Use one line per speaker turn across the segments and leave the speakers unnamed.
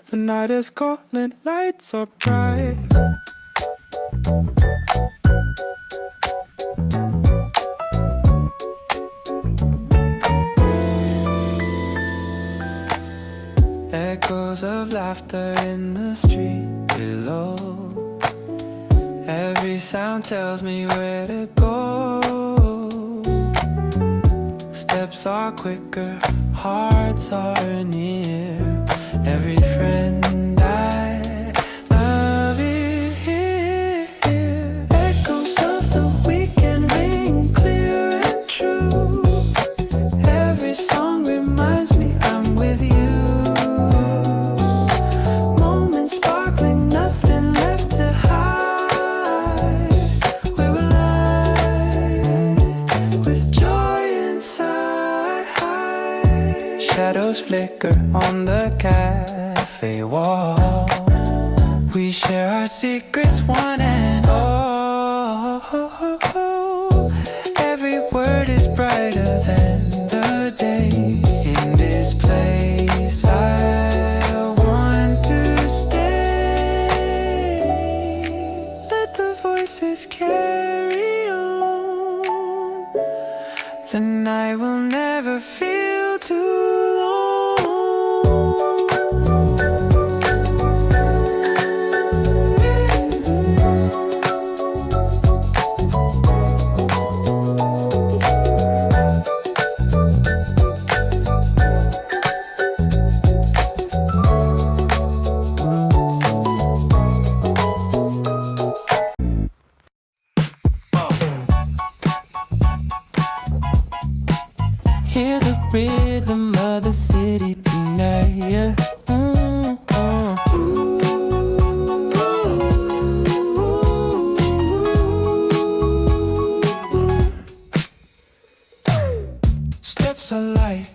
The night is calling, lights are bright. Echoes of laughter in the street below. Every sound tells me where to go. Steps are quicker, hearts are near. Every friend I love is here. Echoes of the weekend ring clear and true. Every song reminds me I'm with you. Moments sparkling, nothing left to hide. We're alive with joy inside. Shadows flicker on the cafe wall. We share our secrets, one and all. Every word is brighter than the day. In this place I want to stay. Let the voices carry on. The night will never feel too long. Hear the rhythm of the city tonight, yeah. Steps are light,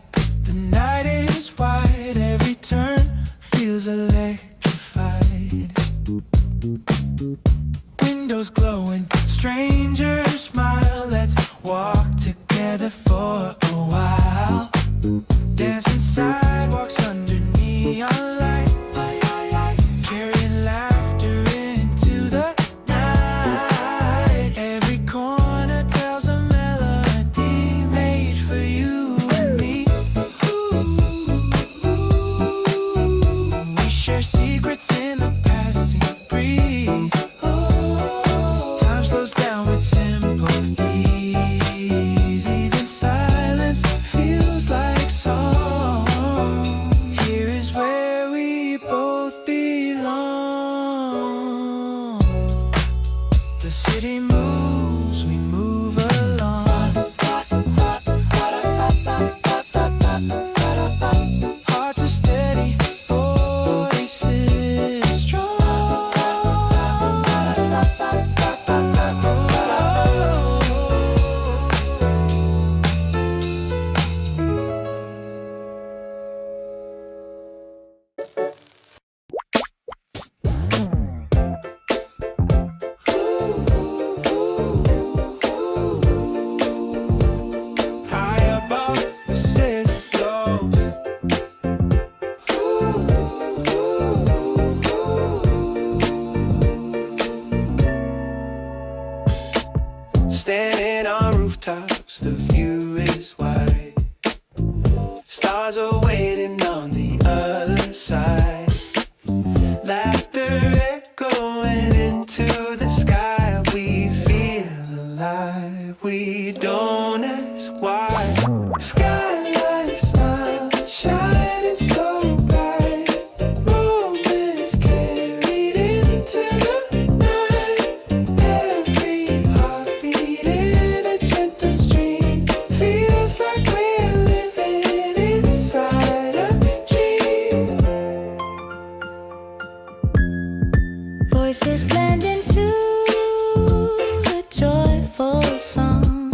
the night is wide. Every turn feels electrified. Windows glowing, strangers smile. Let's walk together for a while. Dancing sidewalks under neon light. Carrying laughter into the night. Every corner tells a melody made for you and me. We share secrets in the passing breeze. Time slows down with simple ease. Even silence feels like song. Here is where we both belong. The city moves, we move along. Hearts are steady, voices strong. High above the city glows. Standing on rooftops, the view is wide. Stars are waiting on the other side. Laughter echoing into the sky. We feel alive, we don't ask why. Skyline smile, shining so bright. Moments carried into the night. Every heartbeat in a gentle stream feels like we're living inside a dream.
Voices blend into a joyful song.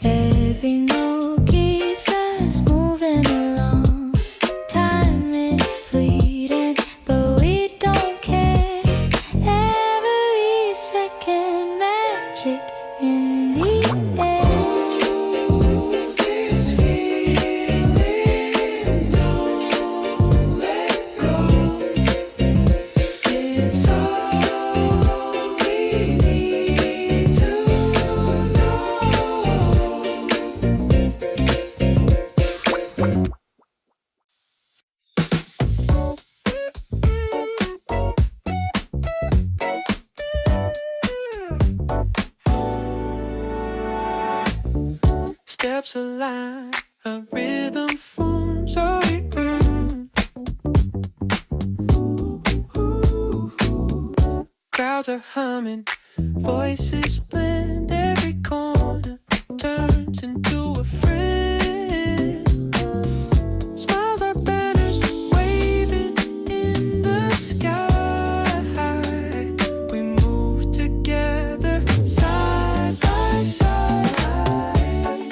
Every note keeps us moving along. Time is fleeting, but we don't care. Every second magic in the air.
This feeling, don't let go. steps align, a rhythm forms. Oh, crowds are humming, voices blend, every corner turns into a friend. Smiles are banners waving in the sky. We move together side by side.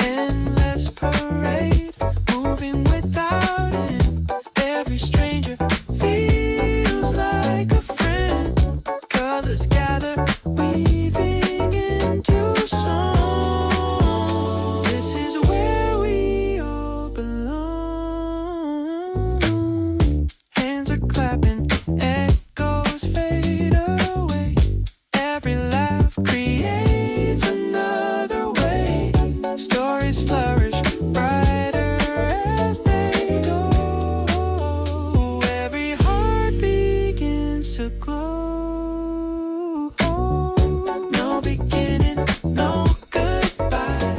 Endless parade, moving without end. Every stranger feels like a friend. Colors gather, weaving into song. This is where we all belong. Hands are clapping, echoes fade away. Every laugh creates another way. Stories flourish brighter as they go. Every heart begins to glow. No beginning, no goodbye.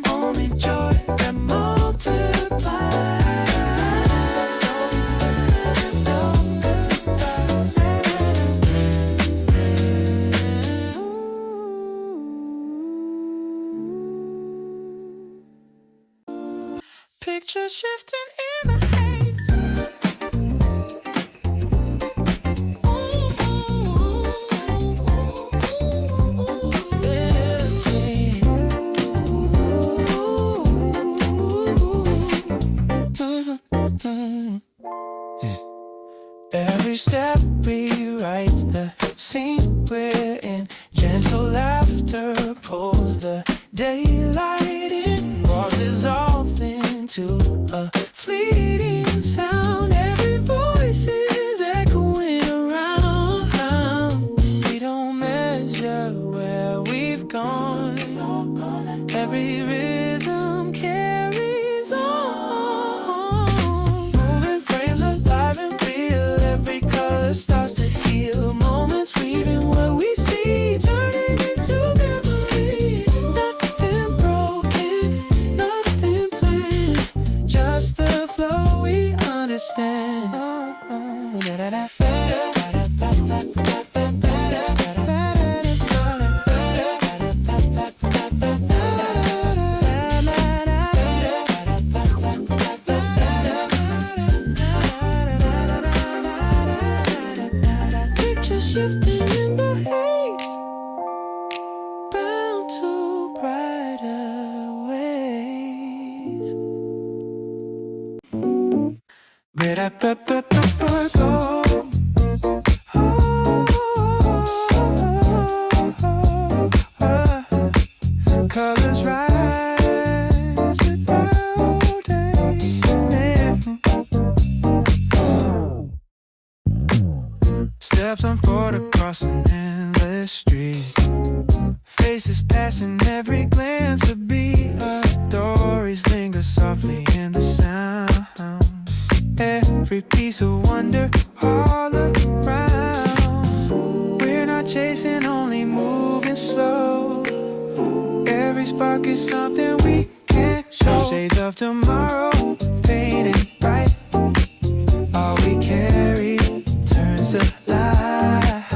Only joy that multiplies. No goodbye. Picture shifting in the haze. Every step rewrites the scene we're in. Gentle laughter pulls the daylight in. Walls dissolve into a fleeting sound. Every voice is echoing around. We don't measure where we've gone. Every rhythm carries on. Moving frames alive and real. Every color starts to heal. Moments weaving what we see, turning into memory. Nothing broken, nothing planned. Just the flow we understand. Picture shifting in the haze, bound to brighter ways. Go. Colors rise without end. Steps unfold across an endless street. Faces passing, every glance a beat. Our stories linger softly in the sound. Every piece of wonder all around. We're not chasing, only moving slow. Every spark is something we can't show. Shades of tomorrow, painted bright. All we carry turns to light.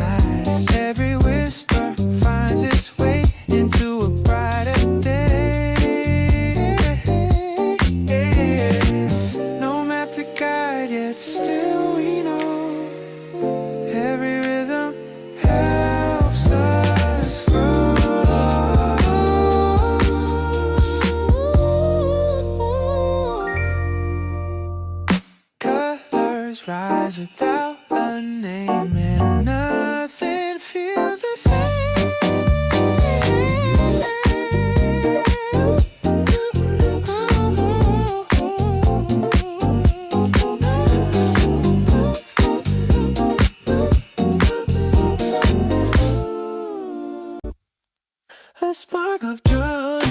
Every whisper finds its way into a brighter day. No map to guide, yet still we know. Every rhythm helps us grow. Colors rise without a name, and nothing feels the same. A spark of joy.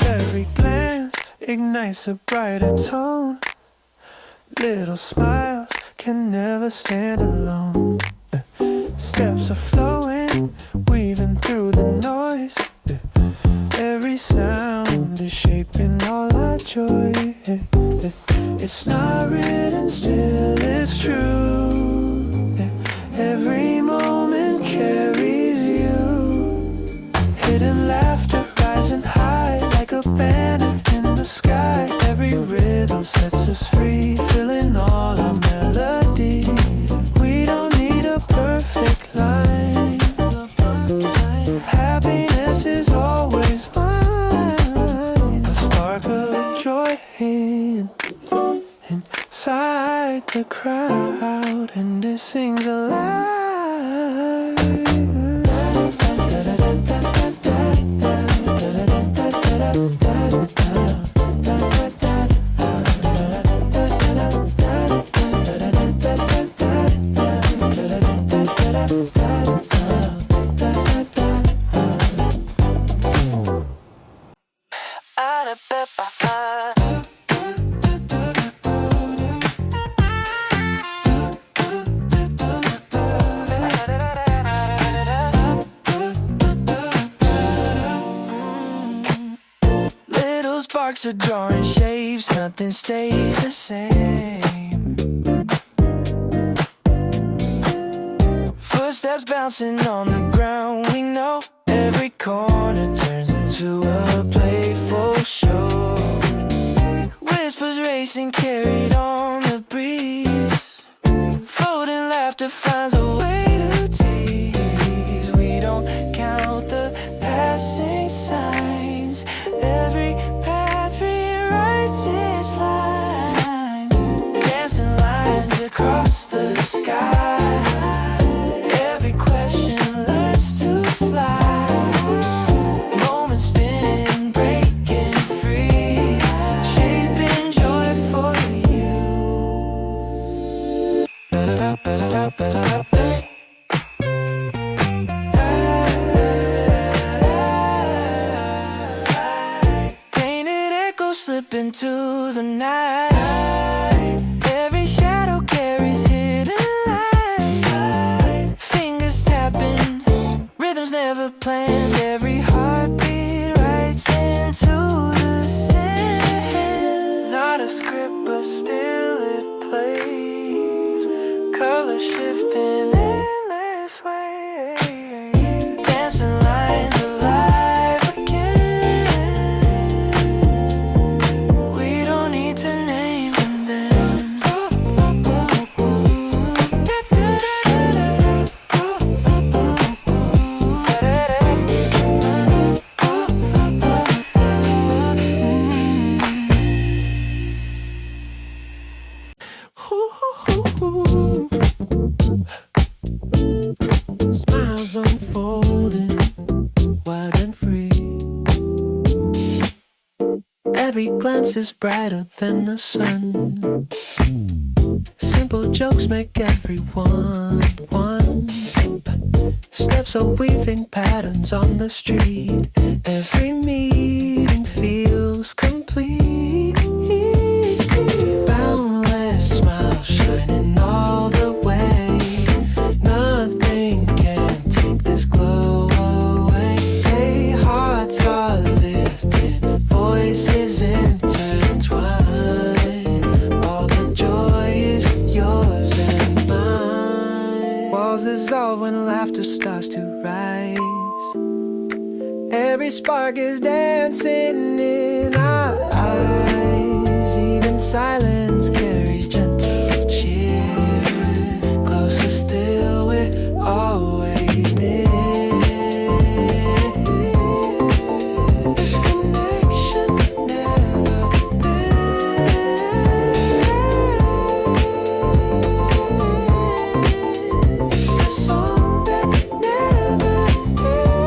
Every glance ignites a brighter tone. Little smiles can never stand alone. Footsteps are flowing, weaving through the noise. Every sound is shaping all our joy. It's not written, still it's true. Every moment carries you. Hidden laughter rising high like a banner in the sky. Every rhythm sets us free, filling all our melody. We don't need a perfect line. Happiness is always mine. A spark of joy inside the crowd, and it sings aloud. Sparks are drawing shapes, nothing stays the same. Footsteps bouncing on the ground, we know every corner turns into a playful show. Whispers racing, carried on the breeze. Floating laughter finds a way to tease. We don't count the passing signs. Every its lines, dancing lines across the sky. Every question learns to fly. Moments spinning, breaking free, shaping joy for you. Slip into the night. Every shadow carries hidden light. Fingers tapping, rhythms never planned. Every heartbeat writes into the sand. Not a script, but still it plays. Color shifting endless way. Dancing lines alive again. Smiles unfolding, wide and free. Every glance is brighter than the sun. Simple jokes make everyone one. Steps are weaving patterns on the street. Every meeting feels complete. Boundless smiles shining all the way. Nothing can take this glow away. Hey, hearts are lifted, voices intertwine. All the joy is yours and mine. Walls dissolve when laughter starts to rise. Every spark is dancing in our eyes. Even silence carries gentle cheer. Closer still, we're always near. This connection never ends. It's the song that never ends.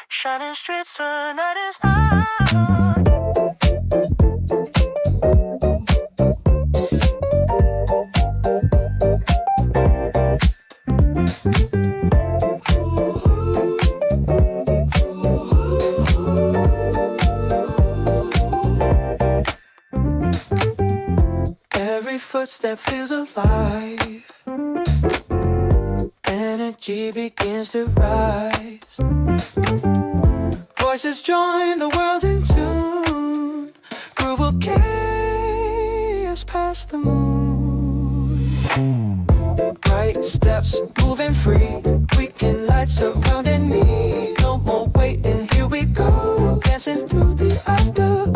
Shining streets when night is high. Every footstep feels alive. Energy begins to rise. Voices join, the world's in tune. Groove will carry us past the moon. Bright steps, moving free. Weekend lights surrounding me. No more waiting, here we go. Dancing through the after.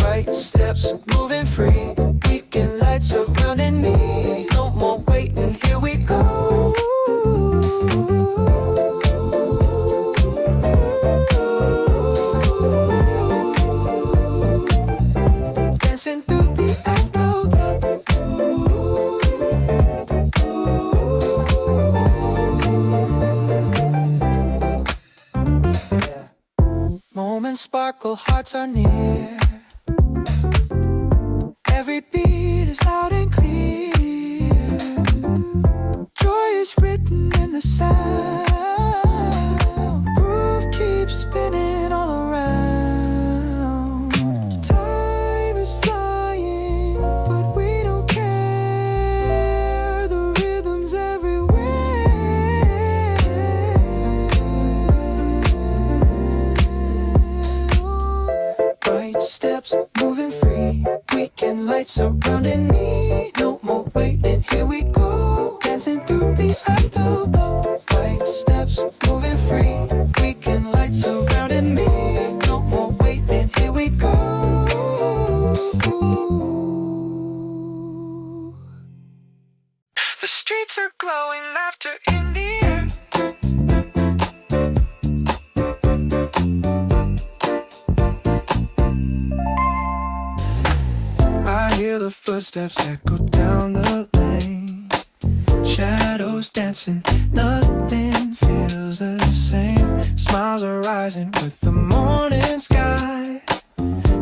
Bright steps, moving free. Weekend lights surrounding me. No more waiting, here we go. Dancing through the afro. Moments sparkle, hearts are near. Every beat is loud and clear. Joy is written in the sound. Groove keeps spinning all around. Time is flying, but we don't care. The rhythm's everywhere. Bright steps, moving free. Weekend lights surrounding me. No more waiting, here we go. Dancing through the afterglow. Bright steps, moving free. Weekend lights surrounding me. No more waiting, here we go. The streets are glowing, laughter in the air. I hear the footsteps echo down the lane. Shadows dancing, nothing feels the same. Smiles are rising with the morning sky.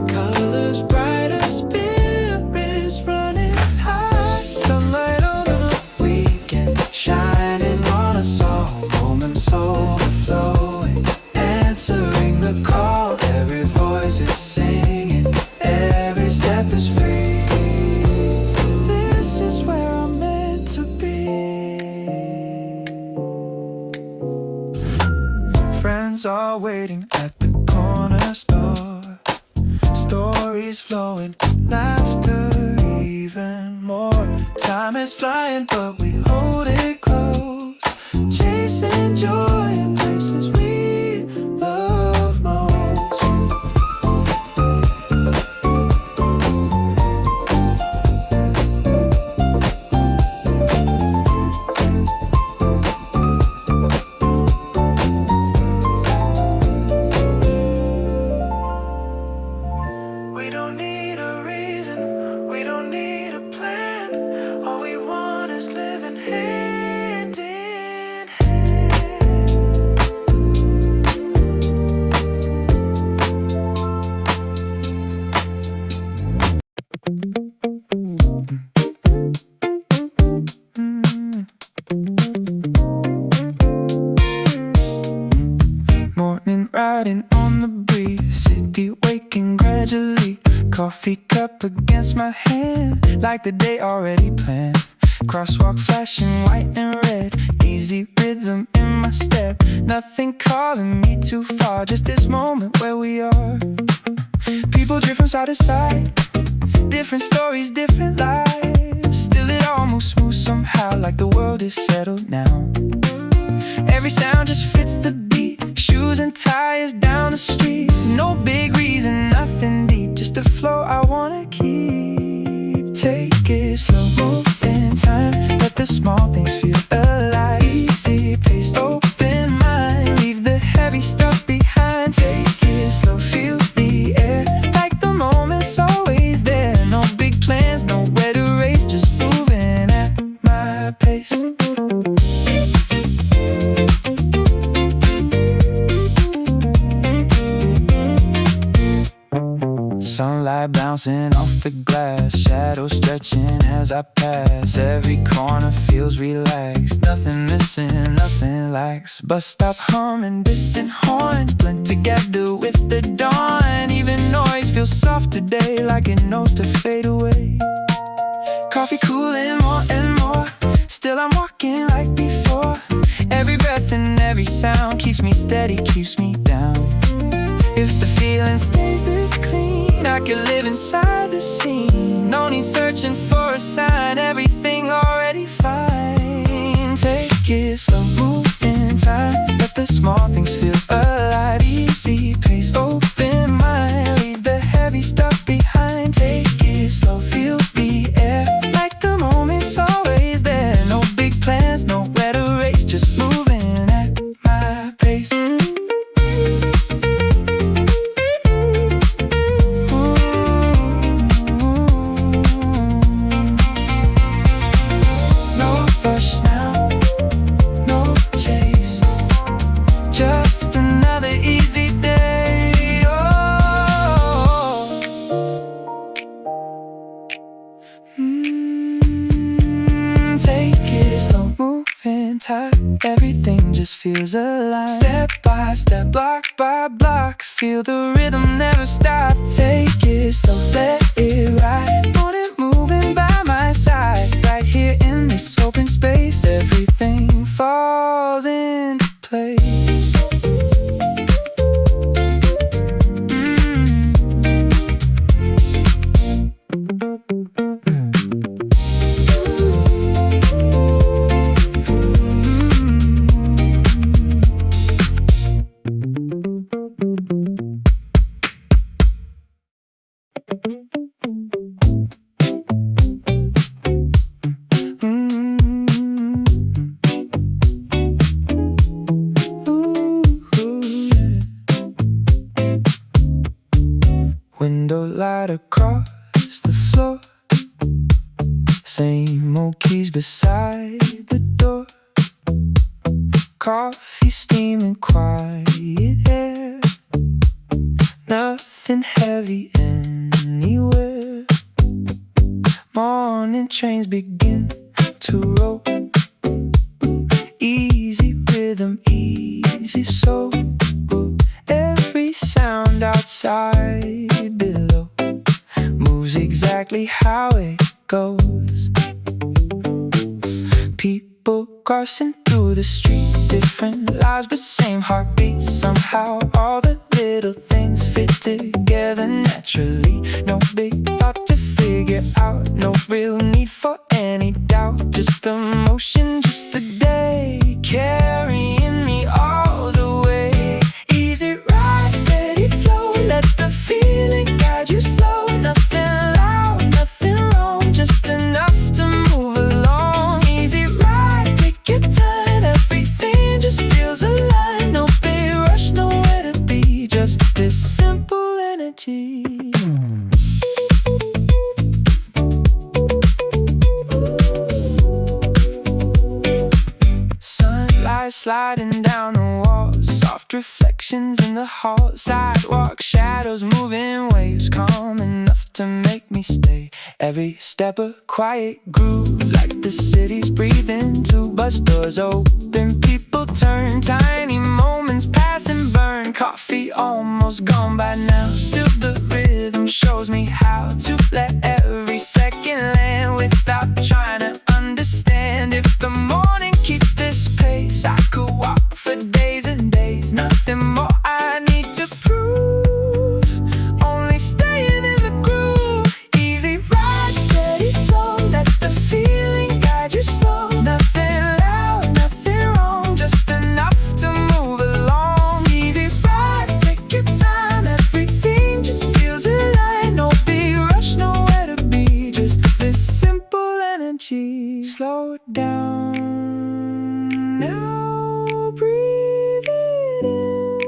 Colors brighter, spirits running high. Sunlight on the weekend, shining on us all. Moments overflowing, answering the call. Every voice is singing, every step is free. This is where I'm meant to be. Friends are waiting at the corner store. Stories flowing, laughter even more. Time is flying, but we hold it close. Chasing joy in places we love most. We don't need a reason, we don't need a plan. All we want is living hand in hand. Morning riding on the breeze, city waking gradually. Coffee cup against my hand, like the day already planned. Crosswalk flashing white and red, easy rhythm in my step. Nothing calling me too far, just this moment where we are. People drift from side to side, different stories, different lives. Still it all moves smooth somehow, like the world is settled now. Every sound just fits the beat, shoes and tires down the street. No big reason, nothing deep, just a flow I wanna keep. Take it slow, moving time, let the small things feel alive. Easy pace, open mind, leave the heavy stuff behind. Take it slow, feel the air, like the moment's always there. No big plans, nowhere to race, just moving at my pace. Sunlight bouncing off the glass, shadows stretching as I pass. Every corner feels relaxed, nothing missing, nothing lacks. Bus stop humming, distant horns blend together with the dawn. Even noise feels soft today, like it knows to fade away. coffee cooling more and more. Still I'm walking like before. Every breath and every sound keeps me steady, keeps me down. If the feeling stays this clean, I could live inside the scene. No need searching for a sign, everything already fine. Take it slow, move in time, let the small things feel alive. Easy pace, open mind, leave the heavy stuff behind. Take it slow, feel the air, like the moment's always there. No big plans, nowhere to race, just moving at my pace. No rush now, no chase, just another easy day. Oh. Take it slow, moving tight, everything just feels alive. Step by step, block by block, feel the rhythm never stop. Take it slow, let it ride, want it moving by my side. Right here in this open space, everything falls into place. Window light across the floor, same old keys beside the door. Coffee steaming, quiet air, nothing heavy anywhere. Morning trains begin to roll, easy rhythm, easy soul. Every sound outside below moves exactly how it goes. People crossing through the street, different lives but same heartbeats. Somehow all the little things fit together naturally. No big thought to figure out, no real need for any doubt. Just the motion, just the day, carrying me all the way. Easy ride, steady flow, let the feeling guide you slow. Nothing loud, nothing wrong, just enough to move along. Easy ride, take your time, everything just feels aligned. No big rush, nowhere to be, just this simple energy. Sunlight sliding down the walls, soft reflections in the hall. Sidewalk shadows moving, waves calm enough to make me stay. Every step a quiet groove, like the city's breathing. Two bus doors open, people turn, tiny moments pass and burn. Coffee almost gone by now, still the rhythm shows me how to let every second land without trying to understand. If the morning keeps this pace, I could walk for days and days. Nothing more I need to prove, only staying in the groove. Easy ride, steady flow, let the feeling guide you slow. Nothing loud, nothing wrong, just enough to move along. Easy ride, take your time, everything just feels aligned. No big rush, nowhere to be, just this simple energy. Slow it down now, breathe it in,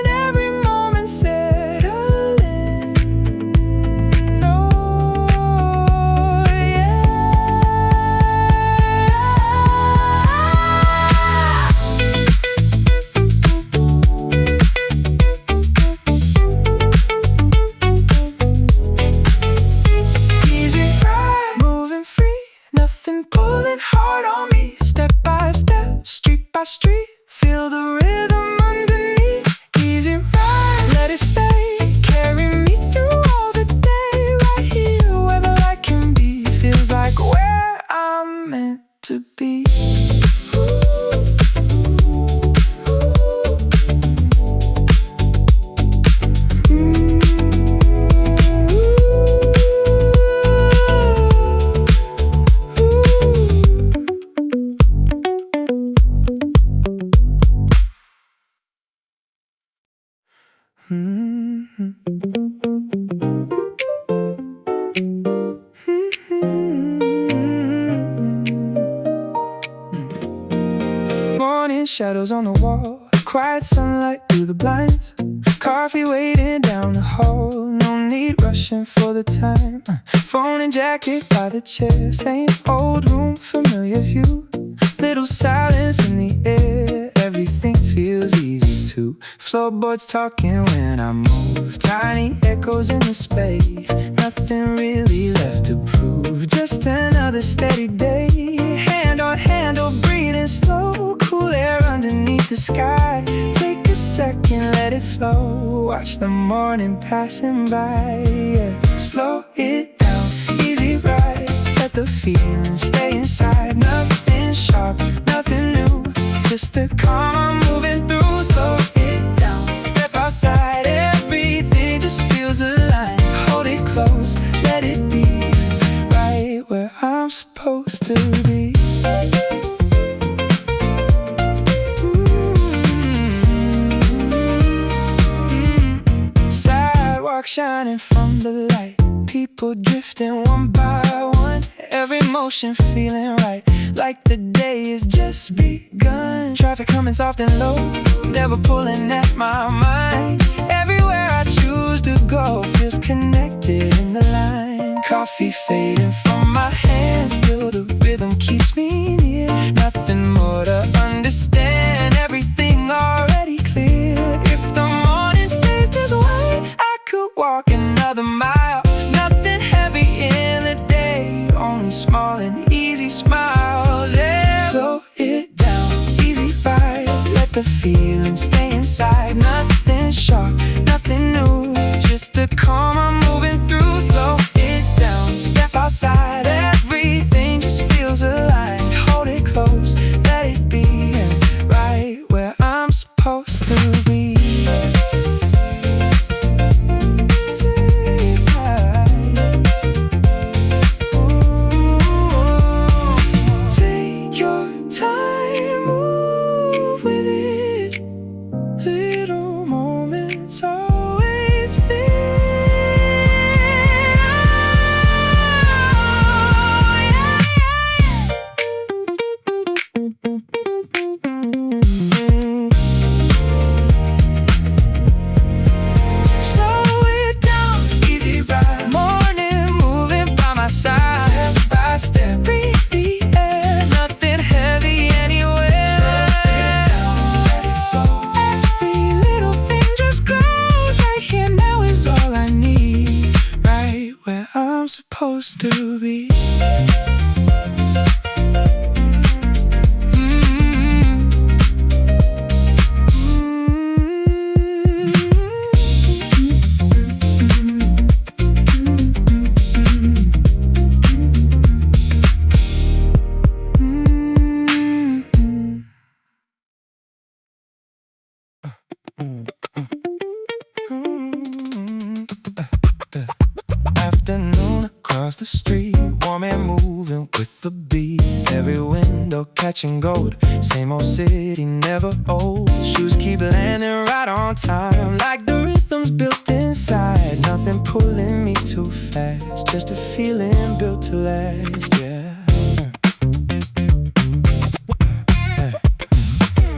every moment settle in. Oh yeah. Easy ride, moving free, nothing pulling shadows on the wall, quiet sunlight through the blinds, coffee waiting down the hall. No need rushing for the time. Phone and jacket by the chair, same old room, familiar view. Little silence in the air, everything feels easy too. Floorboards talking when I move, tiny echoes in the space. Nothing really left to prove, just another steady day. Hand on handle, breathing slow, cool air underneath the sky. Take a second, let it flow, watch the morning passing by, yeah. Slow it down, easy ride, let the feeling stay inside. Nothing sharp, nothing new, just the calm I'm moving through. Slow it down, step outside, everything just feels aligned. Hold it close, let it be right where I'm supposed to be. Sidewalk shining from the light, people drifting one by one, every motion feeling right, like the day has just begun. Traffic coming soft and low, never pulling at my mind. Everywhere I choose to go feels connected in the line. Coffee fading from my hands, still the rhythm keeps me near. Nothing more to understand, everything already clear. If the morning stays this way, I could walk another mile. Nothing heavy in the day, only small and easy smiles, yeah. Slow it down, easy ride, let the feeling stay inside. Nothing sharp, nothing new, just the calm I'm moving through. Slow it down, step outside, everything just feels aligned. Hold it close, let it be, and right where I'm supposed to be. Supposed to be. Afternoon across the street, warm and moving with the beat. Every window catching gold, same old city, never old. Shoes keep landing right on time, like the rhythms built inside. Nothing pulling me too fast, just a feeling built to last, yeah.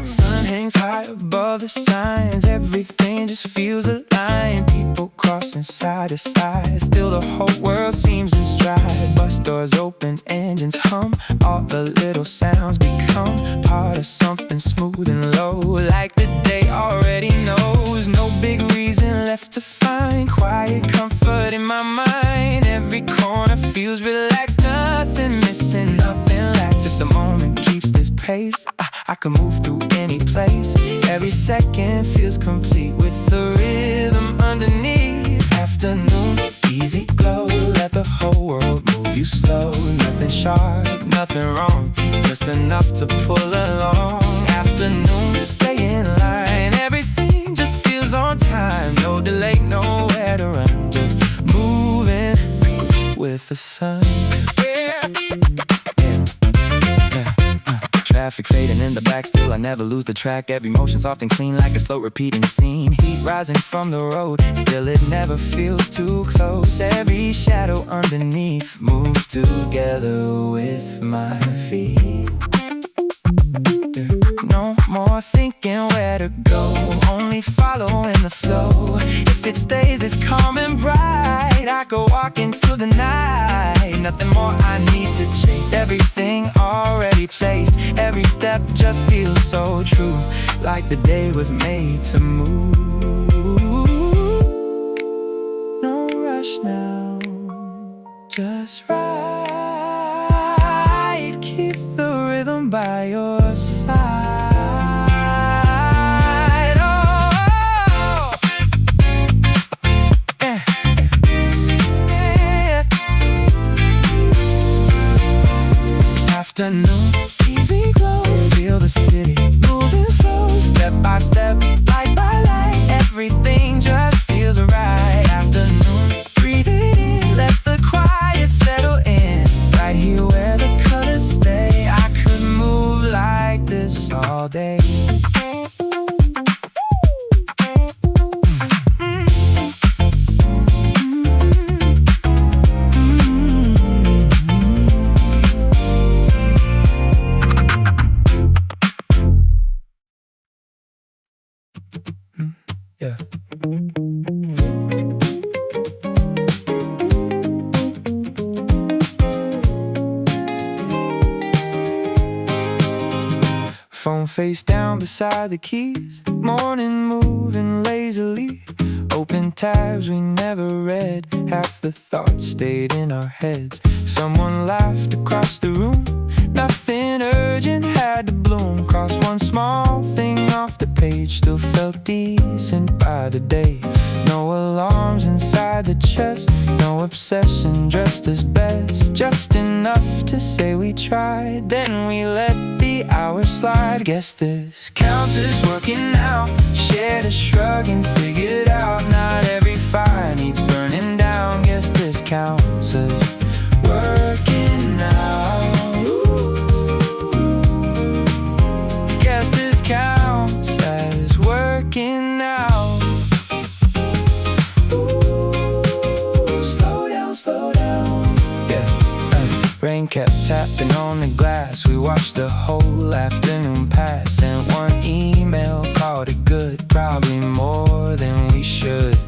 Sun hangs high above the signs, everything just feels aligned. People crossing side to side, still the whole world seems in stride. Bus doors open, engines hum, all the little sounds become part of something smooth and low, like the day already knows. No big reason left to find, quiet comfort in my mind. Every corner feels relaxed, nothing missing, nothing lacks. If the moment keeps this pace, I can move through any place. Every second feels complete with the rhythm underneath. Afternoon, easy glow, let the whole world move you slow. Nothing sharp, nothing wrong, just enough to pull along. Afternoon, stay in line, everything just feels on time. No delay, nowhere to run, just moving with the sun. Traffic fading in the back, still I never lose the track. Every motion soft and clean, like a slow repeating scene. Heat rising from the road, still it never feels too close. Every shadow underneath moves together with my feet. No more asking where to go, only following the flow. If it stays this calm and bright, I go walk into the night. Nothing more I need to chase, everything already placed. Every step just feels so true, like the day was made to move. No rush now, just right. Keep the rhythm by your side. Oh, yeah, yeah. Afternoon, easy glow, feel the city moving slow, step by step, light by light. Everything just feels right. Afternoon, breathe it in, let the quiet settle in. Right here where the colors stay, I could move like this all day. Yeah. Phone face down beside the keys, morning moving lazily. Open tabs we never read, half the thoughts stayed in our heads. Someone laughed across the room, nothing urgent had to bloom. Cross one small thing off the page, still felt decent by the day. No alarms inside the chest, no obsession, dressed as best. Just enough to say we tried, then we let the hours slide. Guess this counts as working out, shared a shrug and figured out not every fire needs burning down. Guess this counts as working out. Guess this counts as working out. Slow down. Yeah. Rain kept tapping on the glass. We watched the whole afternoon pass, and one email called it good, probably more than we should.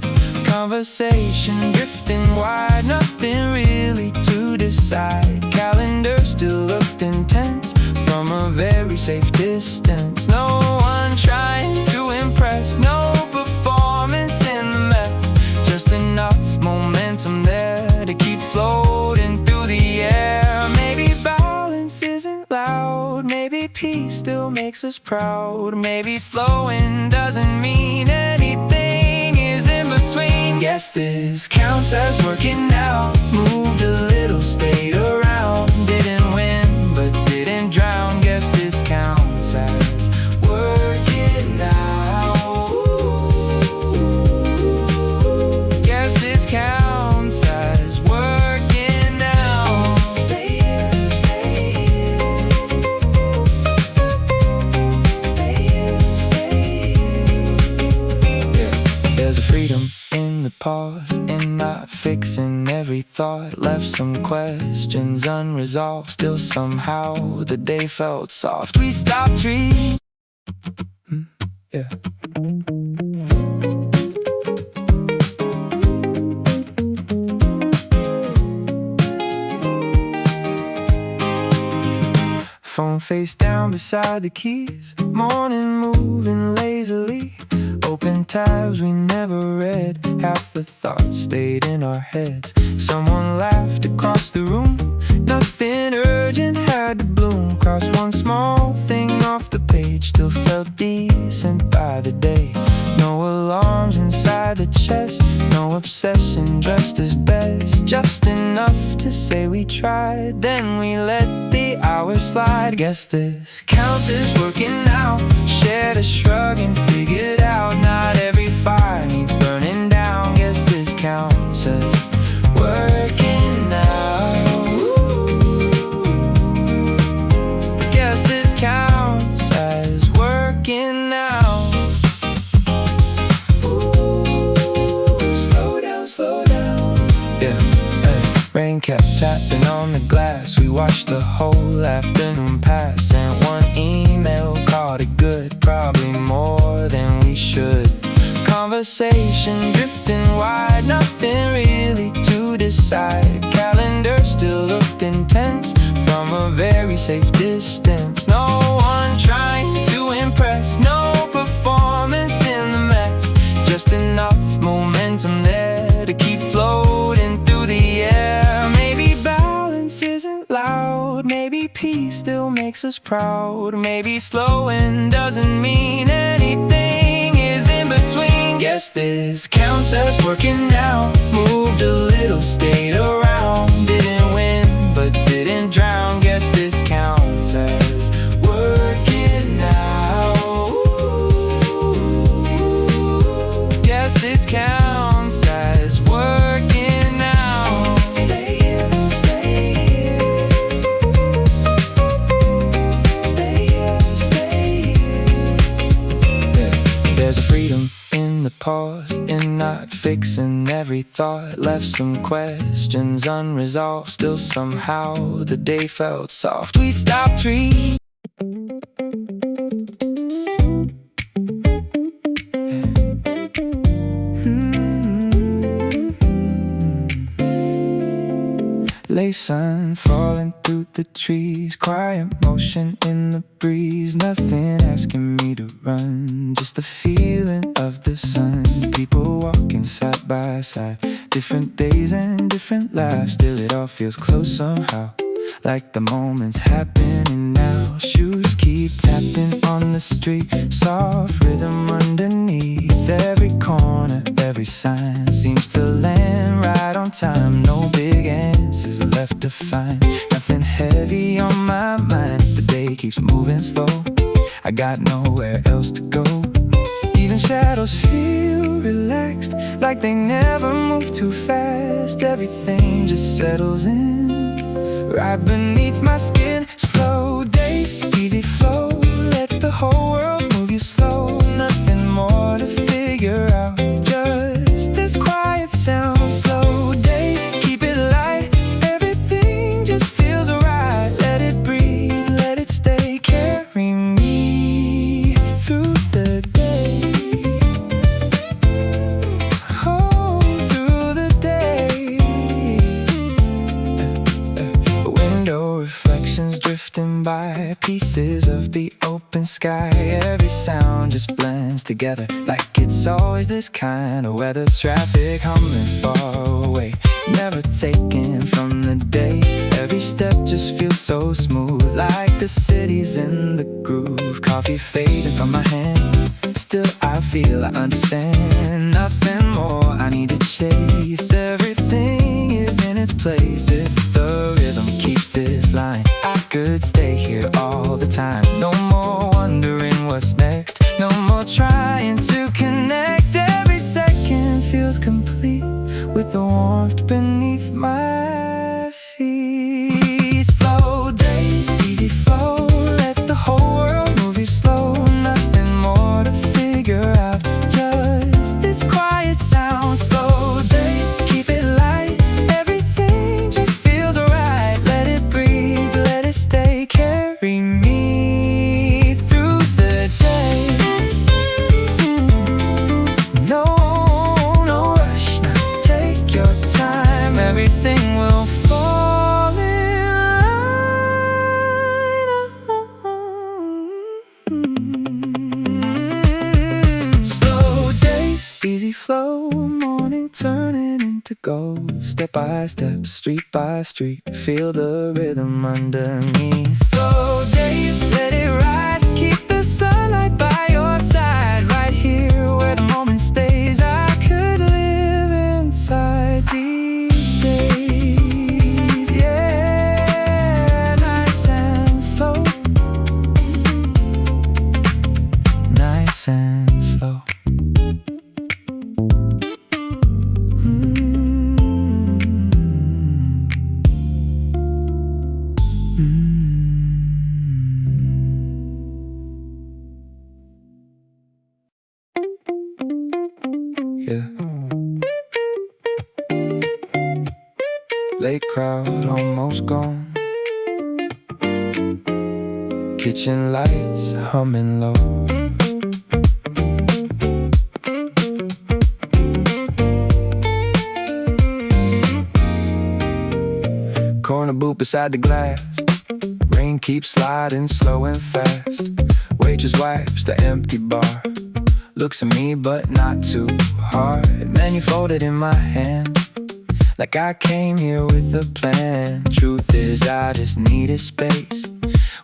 Conversation drifting wide, nothing really to decide. Calendar still looked intense from a very safe distance. No one trying to impress, no performance in the mess. Just enough momentum there to keep floating through the air. Maybe balance isn't loud, maybe peace still makes us proud. Maybe slowing doesn't mean anything is in between. Guess this counts as working out. Moved a little, stayed around. Didn't win, but didn't drown. Guess this counts as working out. Guess this counts as working out. Stay here, stay here. Stay here, stay here. Yeah. There's a freedom in the pause, in not fixing every thought. Left some questions unresolved, still somehow the day felt soft. We stopped dreaming. Yeah. Phone face down beside the keys, morning moving lazily. Open tabs we never read, half the thoughts stayed in our heads. Someone laughed across the room, nothing urgent had to bloom. Cross one small thing off the page, still felt decent by the day. No alarms inside the chest, no obsession, dressed as best. Just enough to say we tried, then we let the hours slide. Guess this counts as working out, shared a shrug and figured out not every fire needs burning down. Guess this counts as working out. Guess this counts as working out. Slow down. Yeah. Rain kept tapping on the glass. glass. We watched the whole afternoon pass. Sent one email, called it good, probably more than we should. Conversation drifting wide, nothing really to decide. Calendar still looked intense from a very safe distance. No one trying to impress, no performance in the mess. Just enough momentum there to keep floating through the air. Maybe balance isn't loud, maybe peace still makes us proud. Maybe slowing doesn't mean anything is in between. Guess this counts as working out. Moved a little, stayed around. Didn't win, but didn't drown. Guess this counts as working out. Guess this counts as working out. Stay here, stay here. Stay here, stay here. There's a freedom in the pause, in not fixing every thought. Left some questions unresolved, still somehow the day felt soft. We stopped reading. Lay sun falling through the trees, quiet motion in the breeze. Nothing asking me to run, just the feeling of the sun. People walking side by side, different days and different lives. Still it all feels close somehow, like the moment's happening now. Shoes keep tapping on the street, soft rhythm underneath. Every corner, every sign seems to land right on time. No big answers left to find, nothing heavy on my mind. The day keeps moving slow, I got nowhere else to go. Even shadows feel relaxed, like they never move too fast. Everything just settles in, right beneath my skin. Slow days, easy flow, let the whole world move you slow. Nothing more to figure out, just this quiet sound. Slow days, keep it light, everything just feels right. Let it breathe, let it stay, carry me through the day. Oh, through the day. Window reflections drifting by, pieces of the open sky. Every sound just blends together, like it's always this kind of weather. Traffic humming far away, never taken from the day. Every step just feels so smooth, like the city's in the groove. Coffee fading from my hand, still I feel I understand. Nothing more I need to chase, everything is in its place. If the rhythm keeps this line, I could stay here all the time. No more wondering what's next, no more trying to connect. Every second feels complete with the warmth beneath my feet. Slow days, easy flow, let the whole world move you slow. Nothing more to figure out, just this quiet sound. Slow days, keep it light, everything just feels right. Let it breathe, let it stay, carry me through the day. No, no rush now, take your time, everything will fall in line. Slow days, easy flow, morning turning into gold. Step by step, street by street, feel the rhythm underneath. Slow days, let it ride, keep the sunlight by your side. Right here where the moment stays, I could live inside these days. Yeah, nice and slow, nice and slow. Yeah. Late crowd, almost gone. kitchen lights humming low. Corner booth beside the glass, rain keeps sliding slow and fast. Waitress wipes the empty bar, looks at me but not too hard. Menu folded in my hand, like I came here with a plan. Truth is I just needed space,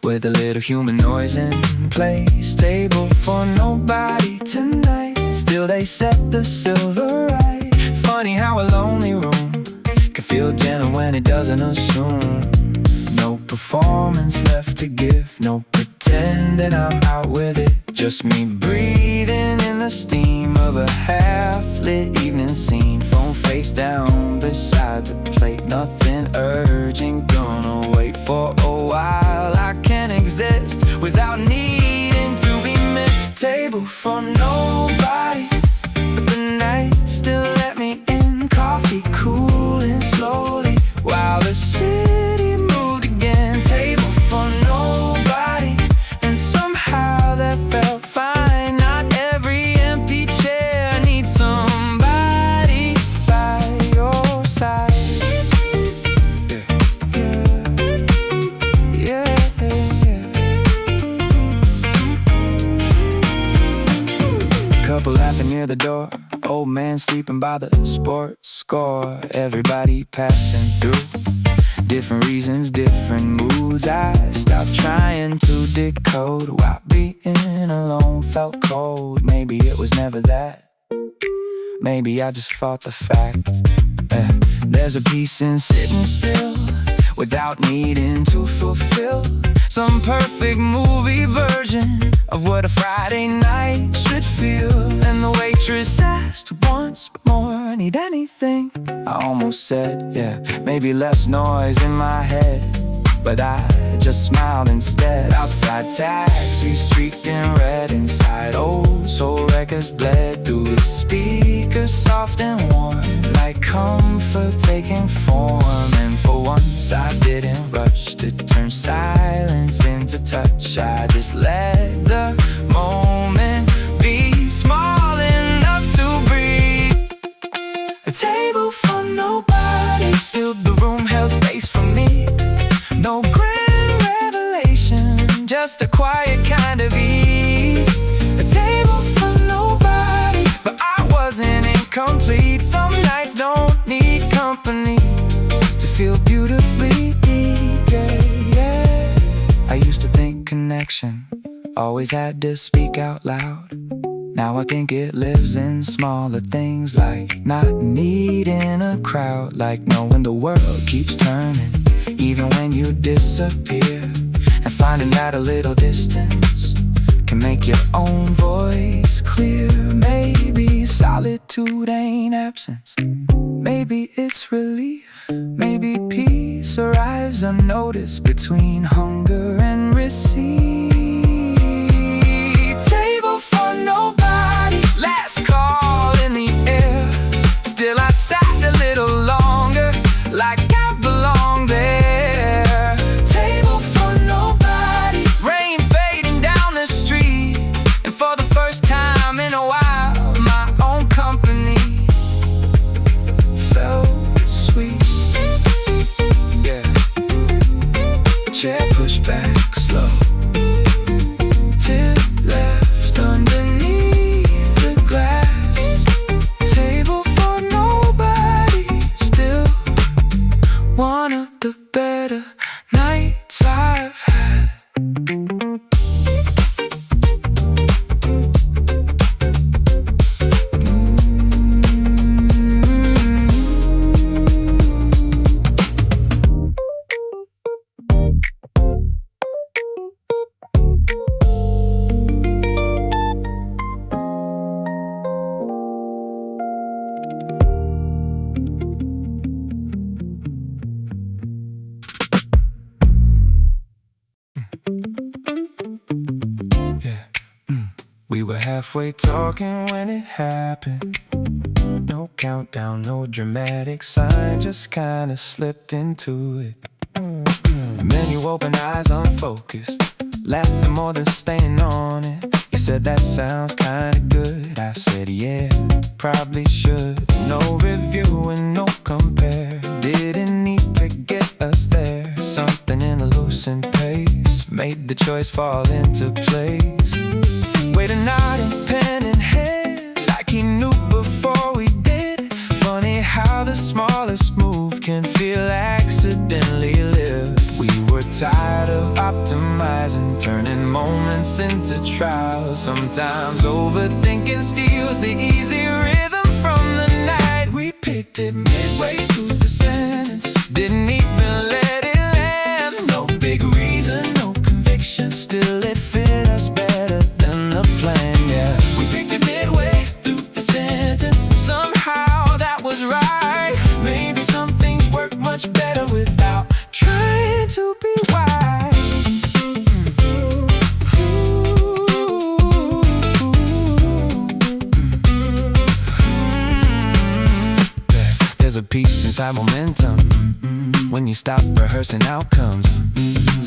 with a little human noise in place. Table for nobody tonight, still they set the silver right. Funny how a lonely room can feel gentle when it doesn't assume. No performance left to give, no pretending I'm out with it. Just me breathing in the steam of a half-lit evening scene. Phone face down beside the plate, nothing urgent, gonna wait for a while. I can't exist without needing to be missed. Table for nobody, but the night still let me in. Coffee cooling slowly while the city moved again. Table for nobody, and somehow that felt fine. Not every empty chair needs somebody by your side. Yeah, yeah, yeah. Couple laughing near the door, old man sleeping by the sports score. Everybody passing through, different reasons, different moods. I stopped trying to decode why being alone felt cold. Maybe it was never that, maybe I just fought the fact. There's a peace in sitting still, without needing to fulfill some perfect movie version of what a Friday night should feel. And the waitress asked once more, need anything? I almost said, yeah, maybe less noise in my head, but I just smiled instead. Outside taxis streaked in red, inside old soul records bled through the speakers, soft and warm, like comfort taking form. And for once I didn't rush to turn silence into touch. I just let the moment be small enough to breathe. A table for nobody, still the room held space for me. No grand revelation, just a quiet kind of ease. A table for nobody, but I wasn't incomplete. Some nights don't need company to feel beautifully deep, yeah. I used to think connection always had to speak out loud. Now I think it lives in smaller things, like not needing a crowd, like knowing the world keeps turning even when you disappear, and finding that a little distance can make your own voice clear. Maybe solitude ain't absence, maybe it's relief. Maybe peace arrives unnoticed between hunger and receipt. Table for nobody, last call in the air. Still I sat a little longer, like I belong there. Table for nobody, rain fading down the street, and for the first time in a while, my own company felt sweet. Chair pushed back slow, tip left underneath the glass. Table for nobody, still one of the better nights I've had. We were halfway talking when it happened. No countdown, no dramatic sign, just kinda slipped into it. Menu open, eyes unfocused, laughing more than staying on it. You said that sounds kinda good. I said yeah, probably should. No review and no compare. Didn't need to get us there. Something in the loosened pace made the choice fall into place. Wait a night in pen in hand, like he knew before we did. Funny how the smallest move can feel accidentally lived. We were tired of optimizing, turning moments into trials. Sometimes overthinking steals the easy rhythm from the night. We picked it midway through the sentence, didn't even let it land. No big reason, no conviction, still it fit us better than the plan, yeah. We picked it midway through the sentence, somehow that was right. Maybe some things work much better without trying to be wise. There's a peace inside momentum when you stop rehearsing outcomes.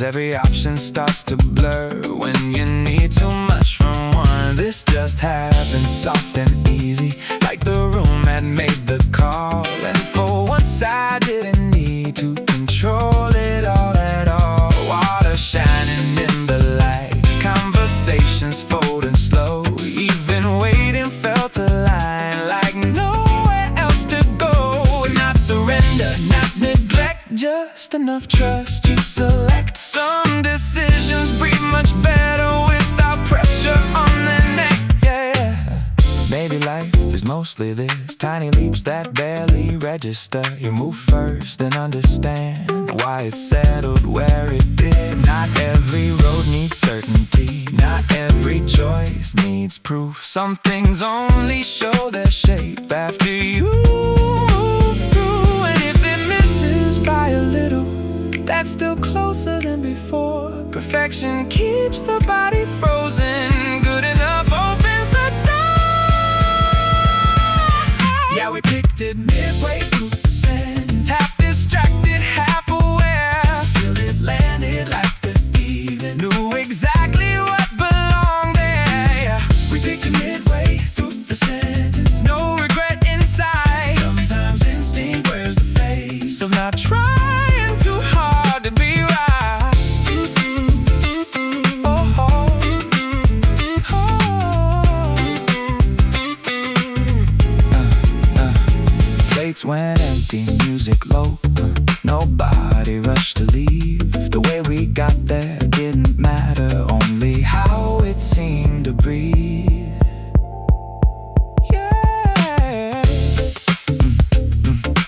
Every option starts to blur when you need too much from one. This just happened soft and easy, like the room had made the call. And for once I didn't need to control it all at all. Water shining in the light, conversations folding slow. Even waiting felt aligned, like nowhere else to go. Not surrender, not neglect, just enough trust you select. Some decisions breathe much better without pressure on their neck, yeah. Maybe life is mostly this, tiny leaps that barely register. You move first and understand why it settled where it did. Not every road needs certainty, not every choice needs proof. Some things only show their shape after you move through. And if it misses by a little, that's still closer than before. Perfection keeps the body frozen, good enough opens the door. Yeah, we picked it midway through the sentence, half distracted, half aware. Still it landed like the even knew exactly what belonged there, yeah. We picked it midway through the sentence, no regret inside. Sometimes instinct wears the face of not trying too hard to be right. Plates went empty, music low, nobody rushed to leave. The way we got there didn't matter, only how it seemed to breathe. Yeah.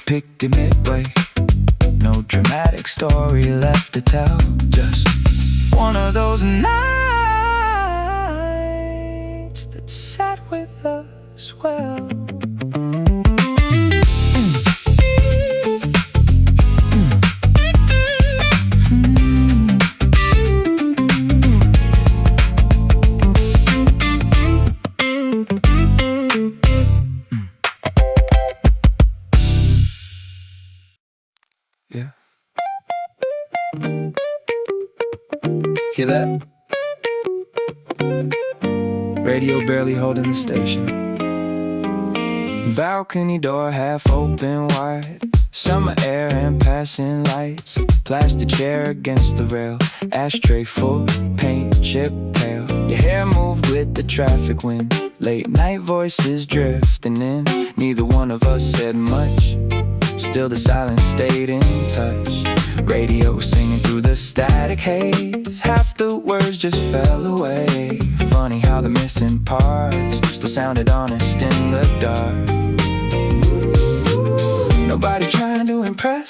Picked it midway, no dramatic story left to tell. Just one of those nights that sat with us well. Yeah. Hear that? Radio barely holding the station. Balcony door half open wide, summer air and passing lights. Plastic chair against the rail, ashtray full, paint chip pale. Your hair moved with the traffic wind, late night voices drifting in. Neither one of us said much, still the silence stayed in touch. Radio singing through the static haze, half the words just fell away. Funny how the missing parts still sounded honest in the dark. Nobody trying to impress,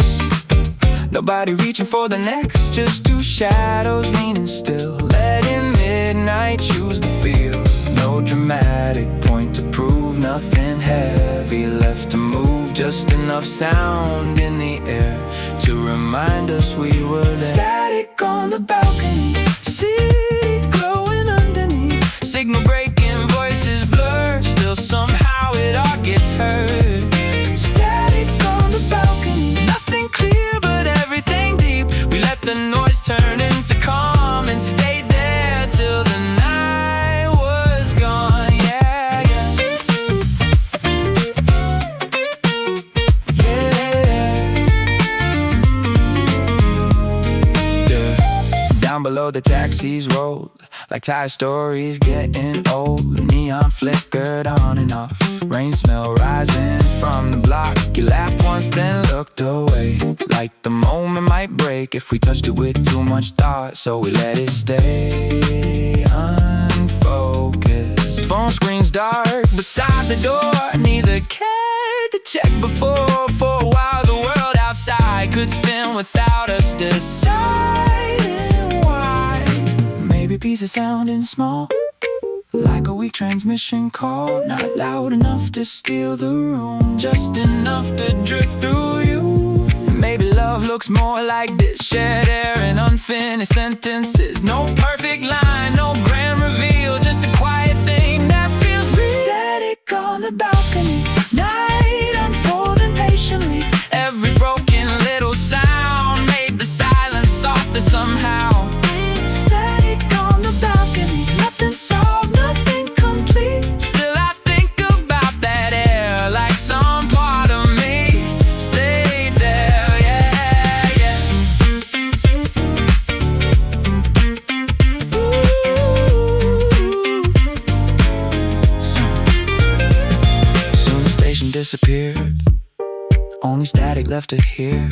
nobody reaching for the next. Just two shadows leaning still, letting midnight choose the field. No dramatic point to prove, nothing heavy left to move. Just enough sound in the air to remind us we were there. Static on the balcony, city glowing underneath. Signal breaking, voices blur, still somehow it all gets heard. Static on the balcony, nothing clear but everything deep. We let the noise turn into calm and stayed there. below the taxis rolled like tire stories getting old. Neon flickered on and off, rain smell rising from the block. You laughed once then looked away, like the moment might break if we touched it with too much thought. So we let it stay unfocused. Phone screen's dark beside the door, neither cared to check before. For a while the world outside could spin without us deciding why. Maybe pieces sounding small, like a weak transmission call, not loud enough to steal the room, just enough to drift through you. Maybe love looks more like this, shared air and unfinished sentences. No perfect line, no grand reveal, just a quiet thing that feels real. Static on the balcony, night unfolding patiently. Every broken little sound made the silence softer somehow. Static on the balcony, nothing solved, nothing complete. Still I think about that air, like some part of me stayed there, yeah, yeah. Ooh. Soon the station disappeared, only static left to hear.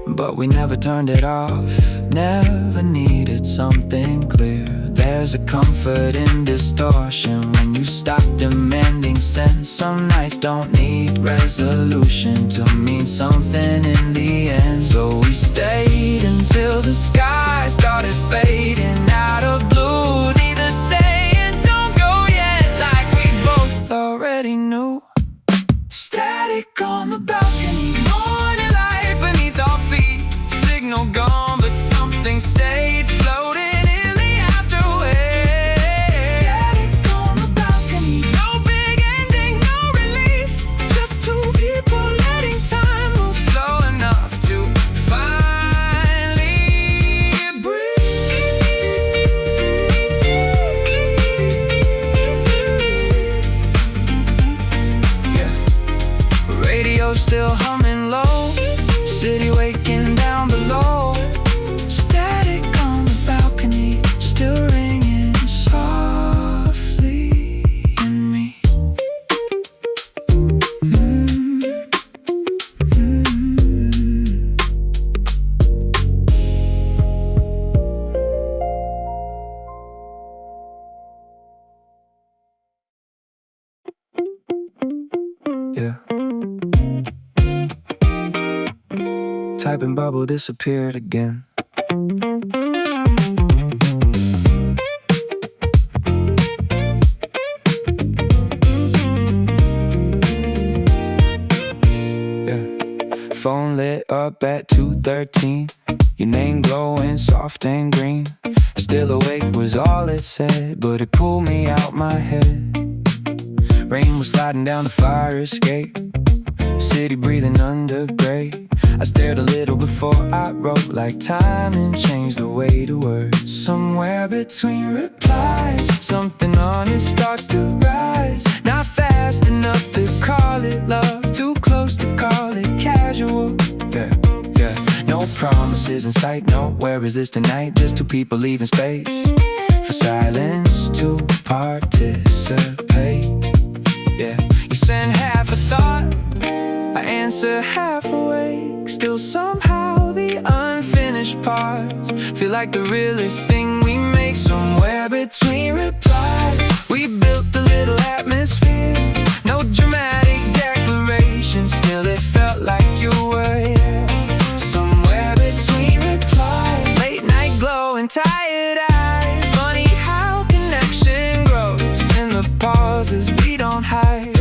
But we never turned it off, never needed something clear. There's a comfort in distortion when you stop demanding sense. Some nights don't need resolution to mean something in the end. So we stayed until the sky started fading out of blue. Neither saying don't go yet, like we both already knew. Static on the balcony, morning light beneath our feet. Signal gone, but something stayed floating in the afterwave. Static on the balcony, no big ending, no release, just two people letting time move slow enough to finally breathe. Yeah. Radio still humming low, city waking down below. Static on the balcony, still ringing softly in me. Yeah. Typing bubble disappeared again. Yeah. Phone lit up at 2:13. Your name glowing soft and green. Still awake was all it said, but it pulled me out my head. Rain was sliding down the fire escape, city breathing under gray. I stared a little before I wrote, like time and changed the way to words. Somewhere between replies, something honest starts to rise. Not fast enough to call it love, too close to call it casual. Yeah, yeah. No promises in sight, no, where is this tonight? Just two people leaving space for silence to participate. Yeah, you send half a thought, I answer half awake. Still somehow the unfinished parts feel like the realest thing we make. Somewhere between replies, we built a little atmosphere. No dramatic declaration, still it felt like you were here. Somewhere between replies, late night glow and tired eyes. Funny how connection grows in the pauses we don't hide.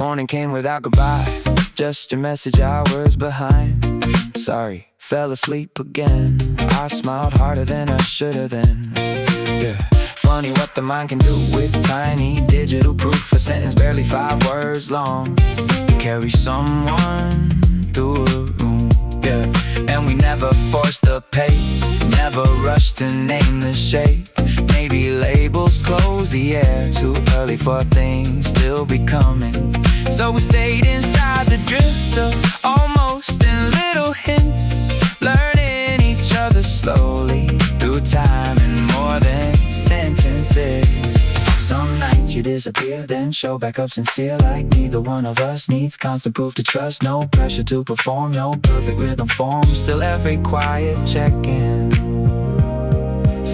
Morning came without goodbye, just your message hours behind. Sorry, fell asleep again. I smiled harder than I should've then. Yeah, funny what the mind can do with tiny digital proof. A sentence barely 5 words long, to carry someone through a room. yeah. And we never force the pace, never rush to name the shape. Maybe labels close the air too early for things still becoming. So we stayed inside the drifter, almost in little hints, learning each other slowly through time and more than sentences. Some nights you disappear, then show back up sincere, like neither one of us needs constant proof to trust. No pressure to perform, no perfect rhythm form. Still every quiet check-in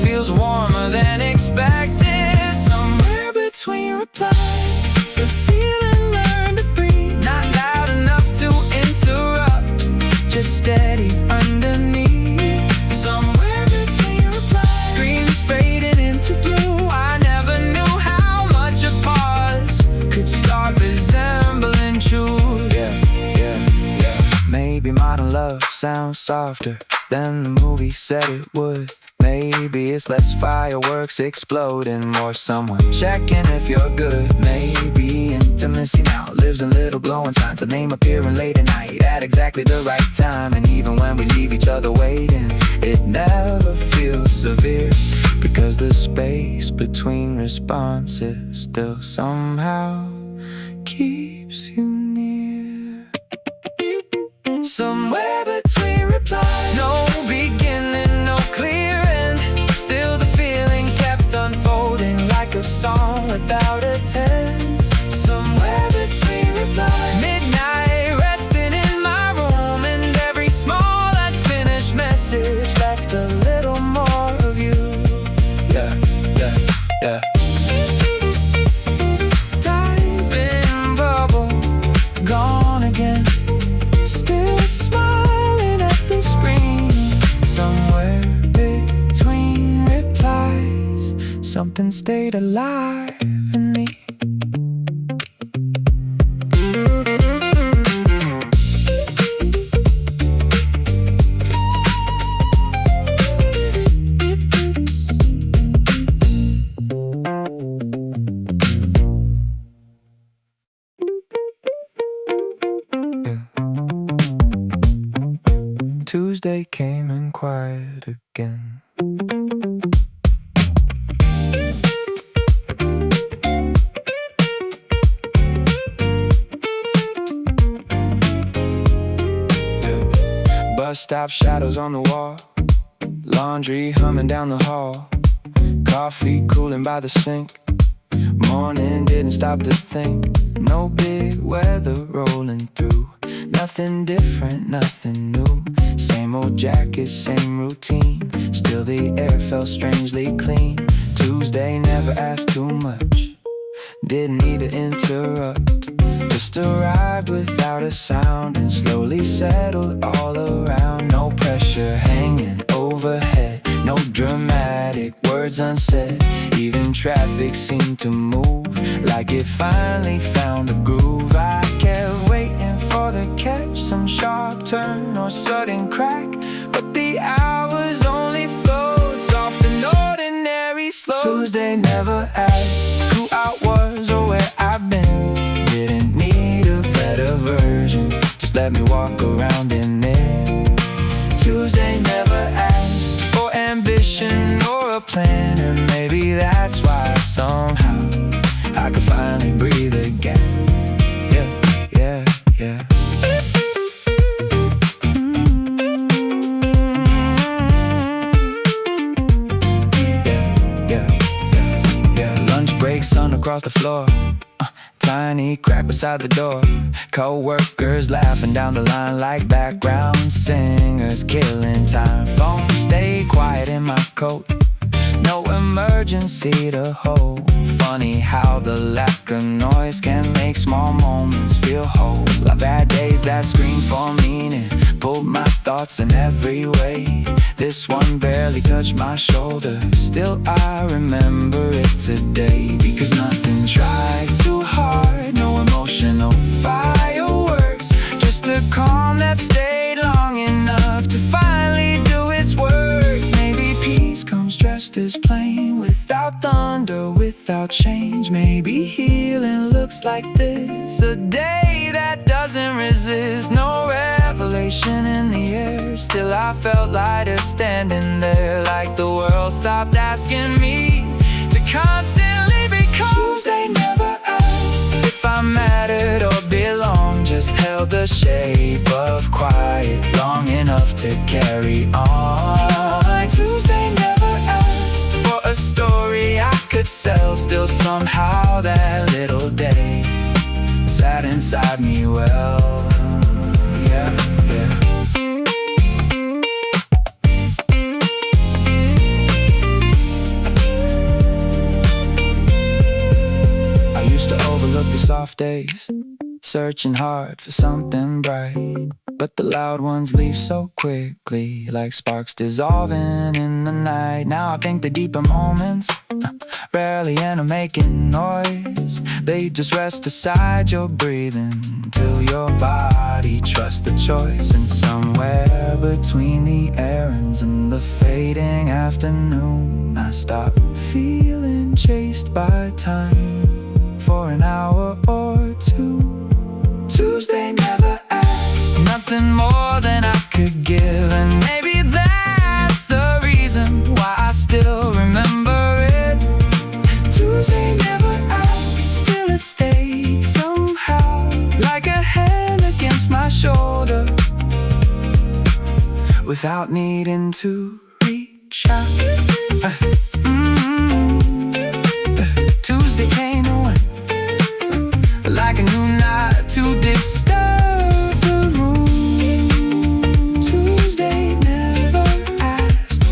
feels warmer than expected. Somewhere between replies, the feeling learned to breathe. Not loud enough to interrupt, just steady underneath. Somewhere between replies, screams fading into blue. I never knew how much a pause could start resembling truth. Yeah. Maybe modern love sounds softer than the movie said it would. Maybe it's less fireworks exploding, more someone checking if you're good. Maybe intimacy now lives in little glowing signs, a name appearing late at night at exactly the right time. And even when we leave each other waiting, it never feels severe, because the space between responses still somehow keeps you near. Somewhere between replies, no beginning, no clear end. Still the feeling kept unfolding like a song without a tense. Somewhere between replies, midnight resting in my room, and every small unfinished message left a little more of you. Yeah. Typing bubble, gone again. Still smiling at the screen. Somewhere between replies, something stayed alive in me. Tuesday came in quiet again. Yeah. Bus stop shadows on the wall, laundry humming down the hall, coffee cooling by the sink. Morning didn't stop to think. No big weather rolling through. Nothing different, nothing new. Same old jacket, same routine. Still the air felt strangely clean. Tuesday never asked too much, didn't need to interrupt. Just arrived without a sound and slowly settled all around. No pressure hanging overhead, no dramatic words unsaid. Even traffic seemed to move like it finally found a groove. I kept waiting for the catch, some sharp turn or sudden crack, but the hours only flowed soft and ordinary slow. Tuesday never asked who I was or where I've been. Didn't need a better version, just let me walk around in it. Tuesday never asked for ambition or a plan, and maybe that's why somehow I could finally breathe again. Yeah. Lunch break, sun across the floor, tiny crack beside the door. Co-workers laughing down the line like background singers, killing time. Phone stay quiet in my coat, no emergency to hold. Funny how the lack of noise can make small moments feel whole. I've had days that scream for meaning, pulled my thoughts in every way. This one barely touched my shoulder, still I remember it today. Because nothing tried too hard, no emotional fireworks, just a calm that stayed long enough to finally do its work. Maybe peace comes dressed as plain, without thunder, without change. Maybe healing looks like this, a day that does doesn't resist, no revelation in the air. Still I felt lighter standing there, like the world stopped asking me to constantly become. Tuesday never asked if I mattered or belonged, just held the shape of quiet long enough to carry on. Tuesday never asked for a story I could sell, still somehow that little day sat inside me well, yeah, yeah. I used to overlook the soft days, searching hard for something bright, but the loud ones leave so quickly, like sparks dissolving in the night. Now I think the deeper moments rarely end up making noise. They just rest aside your breathing till your body trusts the choice. And somewhere between the errands and the fading afternoon, I stop feeling chased by time for an hour or two. Tuesday never asked nothing more than I could give, and maybe that's the reason why I still remember it. Tuesday never asked, still it stayed somehow, like a hand against my shoulder, without needing to reach out. Tuesday came and went, like a new night to disturb the room. Tuesday never asked,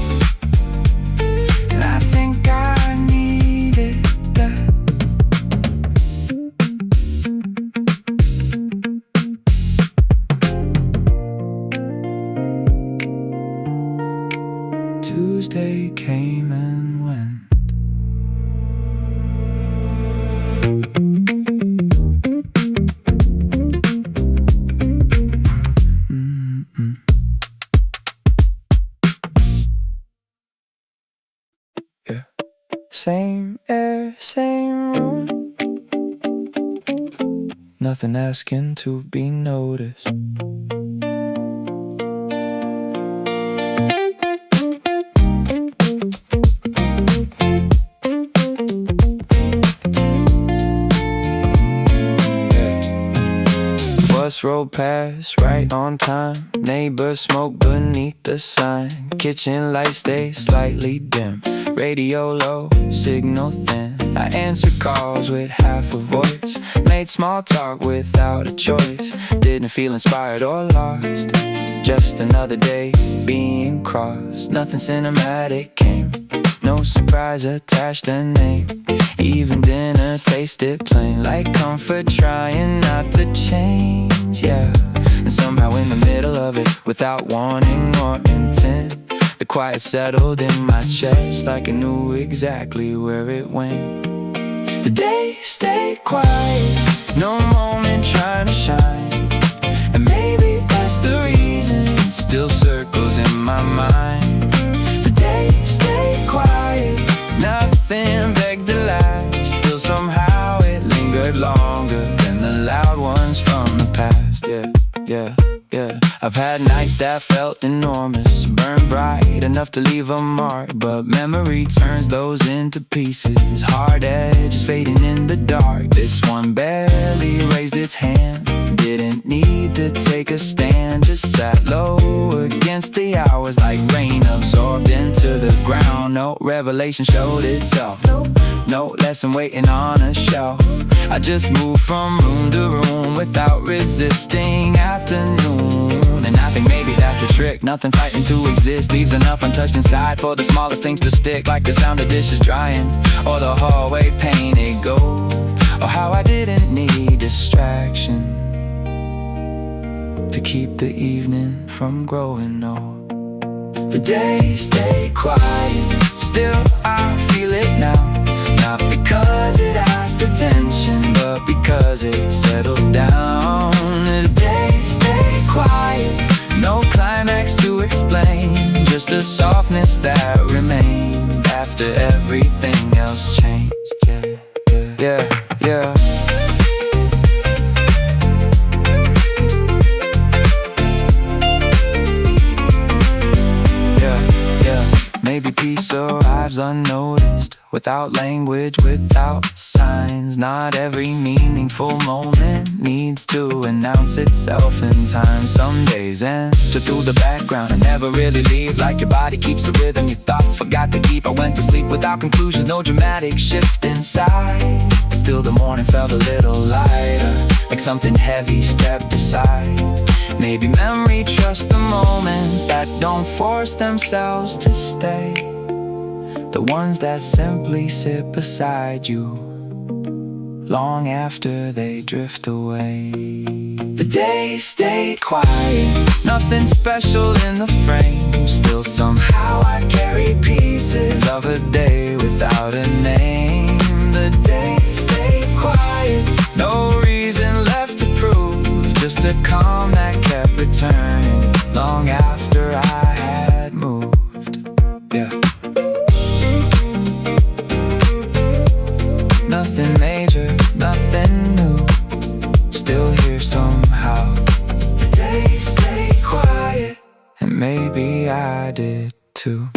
and I think I needed that. Tuesday came and went. Yeah. Same air, same room, nothing asking to be noticed. Bus rolled past right on time, neighbors smoke beneath the sign, kitchen lights stay slightly dim, radio low, signal thin. I answered calls with half a voice, made small talk without a choice, didn't feel inspired or lost, just another day being crossed. Nothing cinematic came, no surprise attached a name, even dinner tasted plain, like comfort trying not to change, yeah. And somehow in the middle of it, without warning or intent, the quiet settled in my chest, like I knew exactly where it went. The day stayed quiet, no moment trying to shine, and maybe that's the reason it still circles in my mind. The day stayed quiet, nothing begged to last, still somehow it lingered longer than the loud ones from the past, yeah, yeah, yeah. I've had nights that felt enormous, burned bright enough to leave a mark, but memory turns those into pieces, hard edges fading in the dark. This one barely raised its hand, didn't need to take a stand, just sat low against the hours, like rain absorbed into the ground. No revelation showed itself, no lesson waiting on a shelf. I just moved from room to room without resisting afternoon. And I think maybe that's the trick, nothing fighting to exist, leaves enough untouched inside for the smallest things to stick, like the sound of dishes drying, or the hallway painted gold, or how I didn't need distraction to keep the evening from growing old. The days stay quiet, still I feel it now, not because it asked attention, but because it settled down. The days stay quiet, no climax to explain, just a softness that remained after everything else changed, yeah, yeah, yeah. goes unnoticed, without language, without signs. Not every meaningful moment needs to announce itself in time. Some days enter through the background and never really leave, like your body keeps a rhythm your thoughts forgot to keep. I went to sleep without conclusions, no dramatic shift inside. Still the morning felt a little lighter, like something heavy stepped aside. Maybe memory trusts the moments that don't force themselves to stay, the ones that simply sit beside you long after they drift away. The day stayed quiet, nothing special in the frame. Still somehow I carry pieces of a day without a name. The day stayed quiet, no reason left to prove, just a calm that kept returning long after I had moved. Yeah. Nothing major, nothing new, still here somehow. The day stayed quiet, and maybe I did too.